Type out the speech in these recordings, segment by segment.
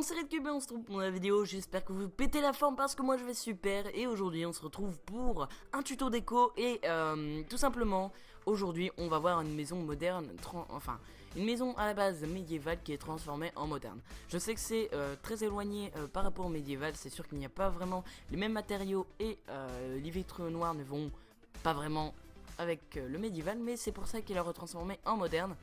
c'est Redcube et on se retrouve pour la vidéo, j'espère que vous pétez la forme parce que moi je vais super. Et aujourd'hui on se retrouve pour un tuto déco et tout simplement aujourd'hui on va voir une maison moderne, enfin une maison à la base médiévale qui est transformée en moderne. Je sais que c'est très éloigné par rapport au médiéval, c'est sûr qu'il n'y a pas vraiment les mêmes matériaux et les vitres noires ne vont pas vraiment avec le médiéval, mais c'est pour ça qu'il a retransformé en moderne.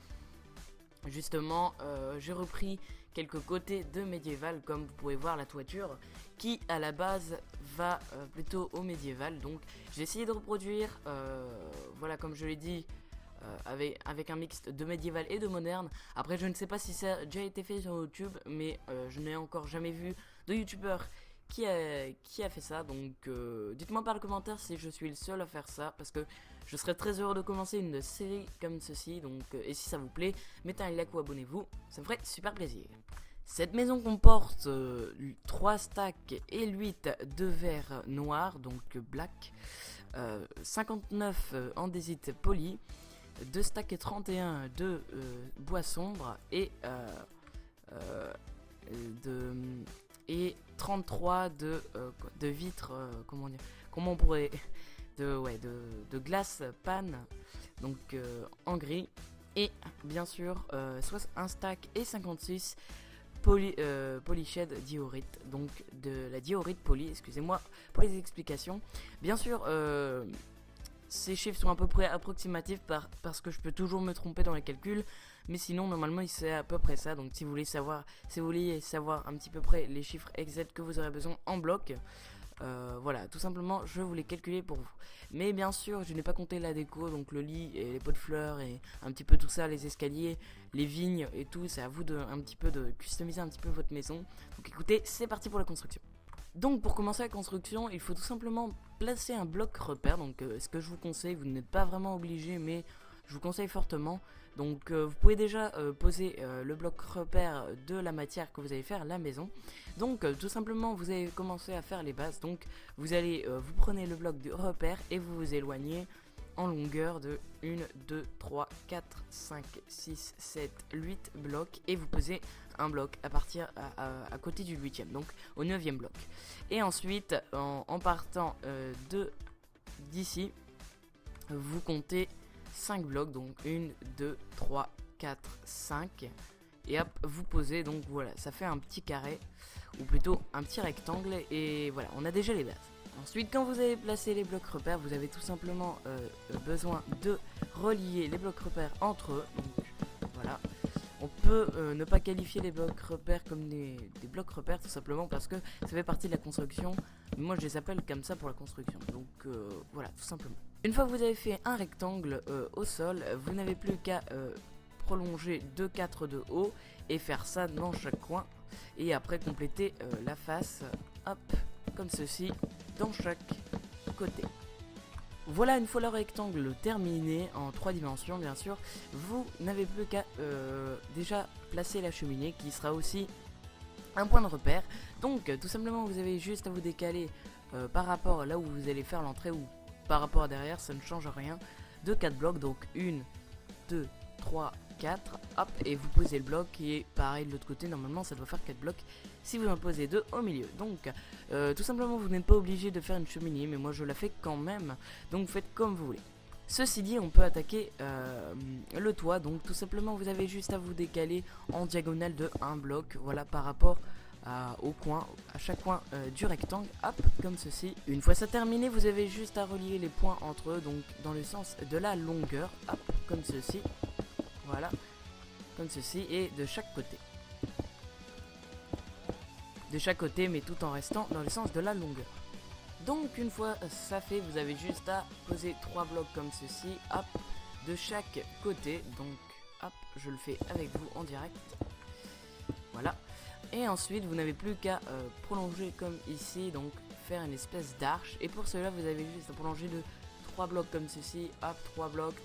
Justement, j'ai repris quelques côtés de médiéval, comme vous pouvez voir la toiture qui à la base va plutôt au médiéval. Donc j'ai essayé de reproduire, voilà, comme je l'ai dit, avec un mix de médiéval et de moderne. Après je ne sais pas si ça a déjà été fait sur YouTube, mais je n'ai encore jamais vu de youtubeur qui a fait ça. Donc dites-moi par le commentaire si je suis le seul à faire ça, parce que je serais très heureux de commencer une série comme ceci. Donc et si ça vous plaît, mettez un like ou abonnez-vous, ça me ferait super plaisir. Cette maison comporte 3 stacks et 8 de verre noir, donc black, 59 andésite poli, 2 stacks et 31 de bois sombre et et 33 de vitres, comment on pourrait, de glace panne, donc en gris, et bien sûr soit un stack et 56 polyshed diorite, donc de la diorite polie, excusez-moi pour les explications. Bien sûr ces chiffres sont à peu près approximatifs parce que je peux toujours me tromper dans les calculs, mais sinon normalement c'est à peu près ça. Donc si vous voulez savoir un petit peu près les chiffres exacts que vous aurez besoin en bloc, voilà, tout simplement je voulais calculer pour vous. Mais bien sûr je n'ai pas compté la déco, donc le lit et les pots de fleurs et un petit peu tout ça, les escaliers, les vignes et tout. C'est à vous de un petit peu de customiser un petit peu votre maison. Donc écoutez, c'est parti pour la construction. Donc pour commencer la construction, il faut tout simplement placer un bloc repère. Donc ce que je vous conseille, vous n'êtes pas vraiment obligé, mais je vous conseille fortement. Donc vous pouvez déjà poser le bloc repère de la matière que vous allez faire la maison. Donc tout simplement vous allez commencer à faire les bases. Donc vous allez vous prenez le bloc de repère et vous vous éloignez en longueur de 1, 2, 3, 4, 5, 6, 7, 8 blocs, et vous posez un bloc à partir à côté du 8ème, donc au 9ème bloc. Et ensuite en partant d'ici, vous comptez 5 blocs, donc 1, 2, 3, 4, 5, et hop, vous posez. Donc voilà, ça fait un petit carré, ou plutôt un petit rectangle, et voilà, on a déjà les bases. Ensuite, quand vous avez placé les blocs repères, vous avez tout simplement besoin de relier les blocs repères entre eux. Donc voilà, on peut ne pas qualifier les blocs repères comme des blocs repères, tout simplement parce que ça fait partie de la construction. Moi je les appelle comme ça pour la construction. Donc voilà, tout simplement. Une fois que vous avez fait un rectangle au sol, vous n'avez plus qu'à prolonger 2,4 de haut et faire ça dans chaque coin. Et après compléter la face, hop, comme ceci, dans chaque côté. Voilà, une fois le rectangle terminé en 3 dimensions, bien sûr, vous n'avez plus qu'à déjà placer la cheminée qui sera aussi un point de repère. Donc tout simplement vous avez juste à vous décaler par rapport à là où vous allez faire l'entrée, ou par rapport à derrière, ça ne change rien, de 4 blocs. Donc 1, 2, 3, 4, hop, et vous posez le bloc qui est pareil de l'autre côté. Normalement ça doit faire 4 blocs si vous en posez 2 au milieu. Donc tout simplement vous n'êtes pas obligé de faire une cheminée, mais moi je la fais quand même, donc vous faites comme vous voulez. Ceci dit, on peut attaquer le toit. Donc tout simplement vous avez juste à vous décaler en diagonale de 1 bloc, voilà, par rapport au coin, à chaque coin du rectangle, hop, comme ceci. Une fois ça terminé, vous avez juste à relier les points entre eux, donc dans le sens de la longueur, hop, comme ceci. Voilà, comme ceci, et de chaque côté. De chaque côté, mais tout en restant dans le sens de la longueur. Donc une fois ça fait, vous avez juste à poser 3 blocs comme ceci, hop, de chaque côté. Donc hop, je le fais avec vous en direct. Voilà. Et ensuite vous n'avez plus qu'à prolonger comme ici, donc faire une espèce d'arche. Et pour cela vous avez juste à prolonger de 3 blocs comme ceci, hop, 3 blocs,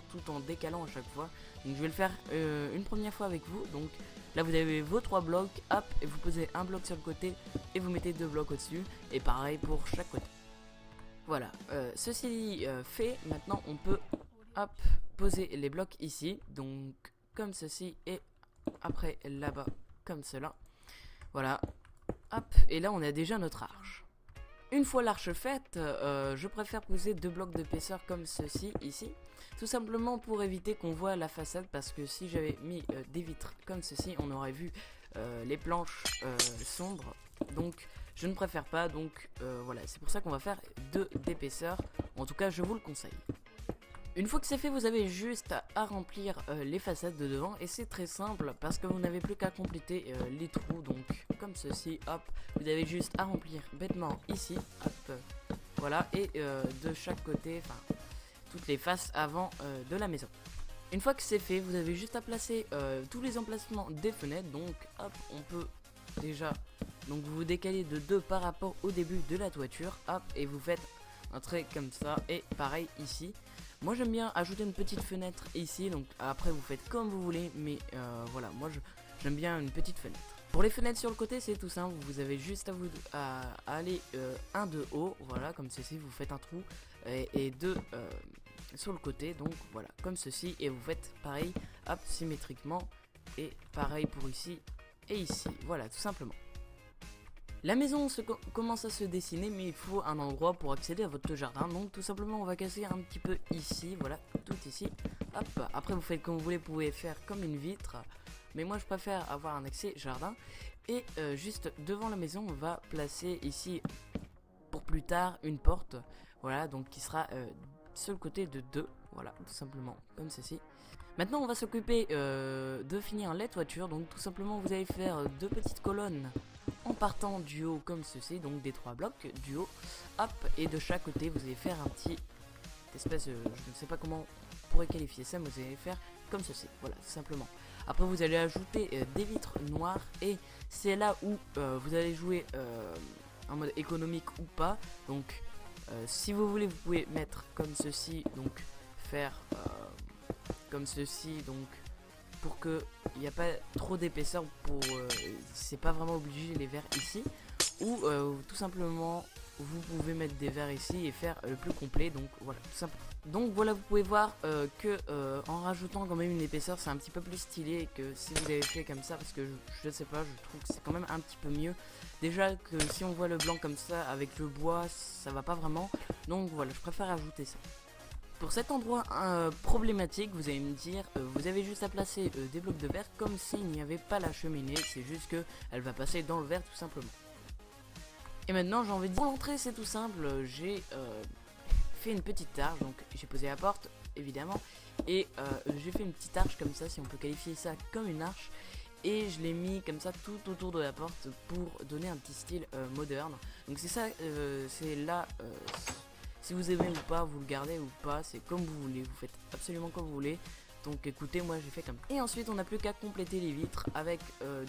tout en décalant à chaque fois. Donc je vais le faire une première fois avec vous. Donc là vous avez vos 3 blocs, hop, et vous posez un bloc sur le côté et vous mettez 2 blocs au-dessus, et pareil pour chaque côté. Voilà, ceci fait, maintenant on peut, hop, poser les blocs ici, donc comme ceci, et après là-bas comme cela. Voilà, hop, et là on a déjà notre arche. Une fois l'arche faite, je préfère poser 2 blocs d'épaisseur comme ceci, ici. Tout simplement pour éviter qu'on voit la façade, parce que si j'avais mis des vitres comme ceci, on aurait vu les planches sombres. Donc je ne préfère pas, donc voilà, c'est pour ça qu'on va faire 2 d'épaisseur. En tout cas, je vous le conseille. Une fois que c'est fait, vous avez juste à remplir les façades de devant, et c'est très simple parce que vous n'avez plus qu'à compléter les trous, donc comme ceci, hop, vous avez juste à remplir bêtement ici, hop, voilà, et de chaque côté, enfin toutes les faces avant de la maison. Une fois que c'est fait, vous avez juste à placer tous les emplacements des fenêtres, donc hop, on peut déjà, donc vous vous décalez de 2 par rapport au début de la toiture, hop, et vous faites un trait comme ça, et pareil ici. Moi j'aime bien ajouter une petite fenêtre ici, donc après vous faites comme vous voulez, mais voilà, moi j'aime bien une petite fenêtre. Pour les fenêtres sur le côté, c'est tout simple, vous avez juste à aller un de haut, voilà, comme ceci, vous faites un trou, et 2 sur le côté, donc voilà, comme ceci, et vous faites pareil, hop, symétriquement, et pareil pour ici et ici, voilà, tout simplement. La maison commence à se dessiner, mais il faut un endroit pour accéder à votre jardin. Donc tout simplement on va casser un petit peu ici, voilà, tout ici. Hop, après vous faites comme vous voulez, vous pouvez faire comme une vitre. Mais moi je préfère avoir un accès jardin. Et juste devant la maison on va placer ici, pour plus tard, une porte. Voilà, donc qui sera sur le côté de 2, voilà, tout simplement, comme ceci. Maintenant on va s'occuper de finir les toitures. Donc tout simplement vous allez faire 2 petites colonnes en partant du haut comme ceci, donc des 3 blocs du haut, hop, et de chaque côté vous allez faire un petit espèce, je ne sais pas comment on pourrait qualifier ça, mais vous allez faire comme ceci, voilà, tout simplement. Après vous allez ajouter des vitres noires, et c'est là où vous allez jouer en mode économique ou pas. Donc si vous voulez vous pouvez mettre comme ceci, donc faire comme ceci, donc pour que il n'y a pas trop d'épaisseur, pour c'est pas vraiment obligé les verres ici, ou tout simplement vous pouvez mettre des verres ici et faire le plus complet. Donc voilà, tout simplement. Donc voilà, vous pouvez voir que en rajoutant quand même une épaisseur, c'est un petit peu plus stylé que si vous avez fait comme ça, parce que je sais pas, je trouve que c'est quand même un petit peu mieux. Déjà que si on voit le blanc comme ça avec le bois, ça va pas vraiment. Donc voilà, je préfère ajouter ça. Pour cet endroit problématique, vous allez me dire, vous avez juste à placer des blocs de verre comme s'il n'y avait pas la cheminée, c'est juste que elle va passer dans le verre tout simplement. Et maintenant j'ai envie de dire, pour l'entrée c'est tout simple, j'ai fait une petite arche, donc j'ai posé la porte évidemment, et j'ai fait une petite arche comme ça, si on peut qualifier ça comme une arche, et je l'ai mis comme ça tout autour de la porte pour donner un petit style moderne. Donc c'est ça, c'est là... si vous aimez ou pas, vous le gardez ou pas, c'est comme vous voulez, vous faites absolument comme vous voulez. Donc écoutez, moi j'ai fait comme ça. Et ensuite on n'a plus qu'à compléter les vitres avec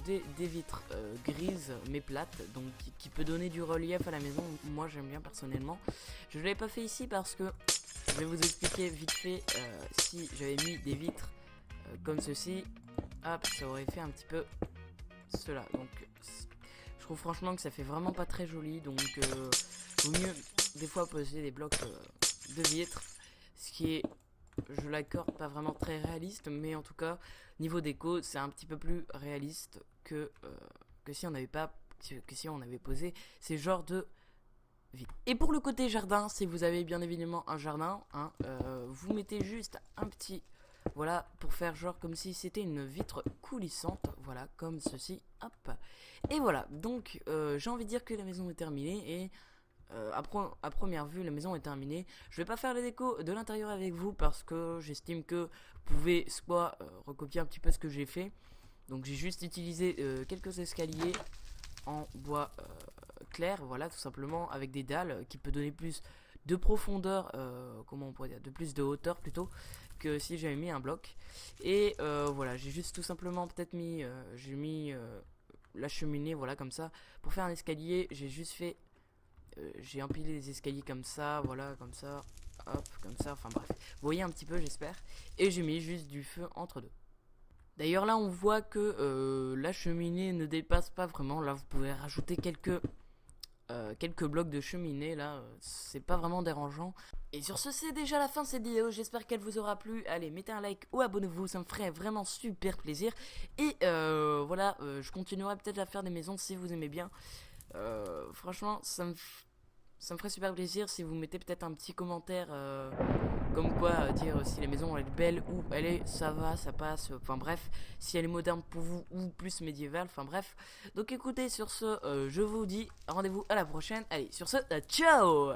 des vitres grises mais plates, donc qui peut donner du relief à la maison. Moi j'aime bien personnellement. Je ne l'ai pas fait ici parce que je vais vous expliquer vite fait. Si j'avais mis des vitres comme ceci, hop, ça aurait fait un petit peu cela. Donc je trouve franchement que ça fait vraiment pas très joli, donc vaut mieux des fois poser des blocs de vitres, ce qui est, je l'accorde, pas vraiment très réaliste, mais en tout cas niveau déco c'est un petit peu plus réaliste que si on n'avait pas, que si on avait posé ces genres de vitres. Et pour le côté jardin, si vous avez bien évidemment un jardin, hein, vous mettez juste un petit, voilà, pour faire genre comme si c'était une vitre coulissante, voilà, comme ceci, hop. Et voilà, donc j'ai envie de dire que la maison est terminée, et à première vue la maison est terminée. Je vais pas faire la déco de l'intérieur avec vous parce que j'estime que vous pouvez soit recopier un petit peu ce que j'ai fait. Donc j'ai juste utilisé quelques escaliers en bois clair, voilà, tout simplement, avec des dalles qui peut donner plus de profondeur, comment on pourrait dire, de plus de hauteur plutôt que si j'avais mis un bloc. Et voilà, j'ai juste tout simplement peut-être mis, j'ai mis la cheminée, voilà, comme ça. Pour faire un escalier, j'ai juste fait, j'ai empilé les escaliers comme ça, voilà, comme ça, hop, comme ça, enfin bref. Vous voyez un petit peu, j'espère. Et j'ai mis juste du feu entre deux. D'ailleurs là on voit que la cheminée ne dépasse pas vraiment. Là vous pouvez rajouter quelques blocs de cheminée, là c'est pas vraiment dérangeant. Et sur ce, c'est déjà la fin de cette vidéo, j'espère qu'elle vous aura plu. Allez, mettez un like ou abonnez-vous, ça me ferait vraiment super plaisir. Et voilà, je continuerai peut-être à faire des maisons si vous aimez bien. Franchement, ça me ferait super plaisir si vous mettez peut-être un petit commentaire comme quoi dire si la maison elle est belle ou elle est ça va, ça passe, enfin bref, si elle est moderne pour vous ou plus médiévale, enfin bref. Donc écoutez, sur ce, je vous dis rendez-vous à la prochaine. Allez, sur ce, ciao.